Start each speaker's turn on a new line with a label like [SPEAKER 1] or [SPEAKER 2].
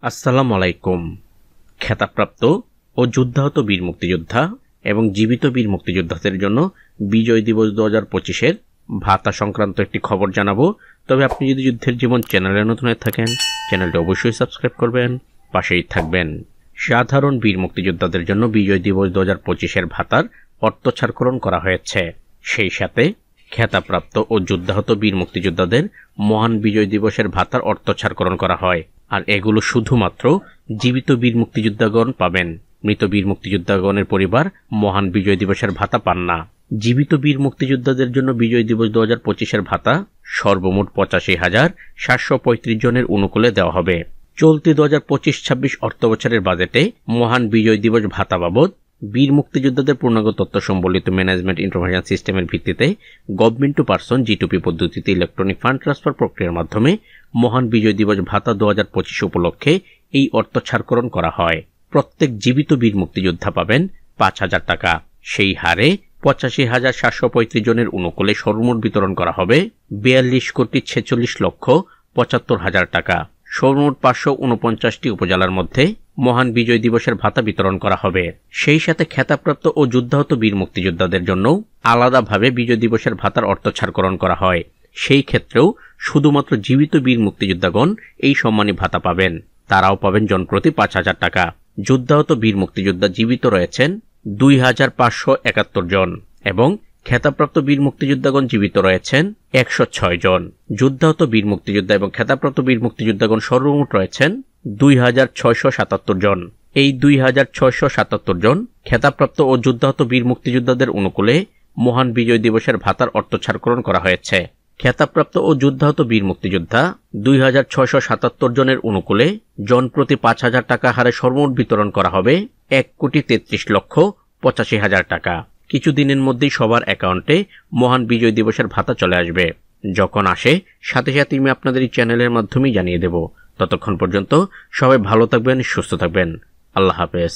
[SPEAKER 1] আসসালামু আলাইকুম। খেতাবপ্রাপ্ত ও যুদ্ধাহত বীর মুক্তিযোদ্ধা এবং জীবিত বীর মুক্তিযোদ্ধাদের জন্য বিজয় দিবস 2025-এর ভাতা সংক্রান্ত একটি খবর জানাবো। তবে আপনি যদি যুদ্ধের জীবন চ্যানেলে নতুন হয়ে থাকেন, চ্যানেলটি অবশ্যই সাবস্ক্রাইব করবেন, পাশেই থাকবেন। সাধারণ বীর মুক্তিযোদ্ধাদের জন্য বিজয় দিবস 2025-এর ভাতার অর্থ ছাড়করণ করা হয়েছে। সেই সাথে খেতাবপ্রাপ্ত ও যুদ্ধাহত বীর মুক্তিযোদ্ধাদের মহান বিজয় দিবসের ভাতার অর্থ ছাড়করণ করা হয়। আর এগুলো শুধুমাত্র জীবিত বীর মুক্তিযোদ্ধাগণ পাবেন। মৃত বীর মুক্তিযোদ্ধাগণের পরিবার মহান বিজয় দিবসের ভাতা পান না। জীবিত বীর মুক্তিযোদ্ধাদের জন্য বিজয় দিবস 2025-এর ভাতা সর্বমোট 85,735 জনের অনুকূলে দেওয়া হবে। চলতি 2025-26 অর্থবছরের বাজেটে মহান বিজয় দিবস ভাতা বাবদ বীর মুক্তিযোদ্ধাদের পূর্ণাঙ্গ তথ্য সম্বলিত ম্যানেজমেন্ট ইনফরমেশন সিস্টেমের ভিত্তিতে গভর্নমেন্ট টু পারসন G2P পদ্ধতিতে ইলেকট্রনিক ফান্ড ট্রান্সফার প্রক্রিয়ার মাধ্যমে মহান বিজয় দিবস ভাতা 2025 উপলক্ষে এই অর্থ ছাড়করণ করা হয়। প্রত্যেক জীবিত বীর মুক্তিযোদ্ধা পাবেন 5,000 টাকা। সেই হারে 85,735 জনের অনুকূলে সর্বমোট বিতরণ করা হবে 42,46,75,000 টাকা। সর্বমোট 549টি উপজেলার মধ্যে মহান বিজয় দিবসের ভাতা বিতরণ করা হবে। সেই সাথে খেতাবপ্রাপ্ত ও যুদ্ধাহত বীর মুক্তিযোদ্ধাদের জন্য আলাদাভাবে বিজয় দিবসের ভাতার অর্থ ছাড়করণ করা হয়। সেই ক্ষেত্রেও শুধুমাত্র জীবিত বীর মুক্তিযোদ্ধাগণ এই সম্মানী ভাতা পাবেন। তারাও পাবেন জনপ্রতি 5,000 টাকা। যুদ্ধাহত বীর মুক্তিযোদ্ধা জীবিত রয়েছেন 2,571 জন এবং খেতাবপ্রাপ্ত বীর মুক্তিযোদ্ধাগণ জীবিত রয়েছেন 106 জন। যুদ্ধাহত বীর মুক্তিযোদ্ধা এবং খেতাবপ্রাপ্ত বীর মুক্তিযোদ্ধাগণ সর্বমোট রয়েছেন 2,677 জন। এই 2,677 জন খেতাবপ্রাপ্ত ও যুদ্ধাহত বীর মুক্তিযোদ্ধাদের অনুকূলে মহান বিজয় দিবসের ভাতার অর্থ ছাড়করণ করা হয়েছে। খেতাবপ্রাপ্ত ও যুদ্ধাহত বীর মুক্তিযোদ্ধা 2,677 জনের অনুকূলে জনপ্রতি 5,000 টাকা হারে সর্বমোট বিতরণ করা হবে 1,33,85,000 টাকা। কিছুদিনের মধ্যেই সবার অ্যাকাউন্টে মহান বিজয় দিবসের ভাতা চলে আসবে। যখন আসে সাথে সাথে আমি আপনাদের এই চ্যানেলের মাধ্যমেই জানিয়ে দেব। ততক্ষণ পর্যন্ত সবাই ভালো থাকবেন, সুস্থ থাকবেন। আল্লাহ হাফেজ।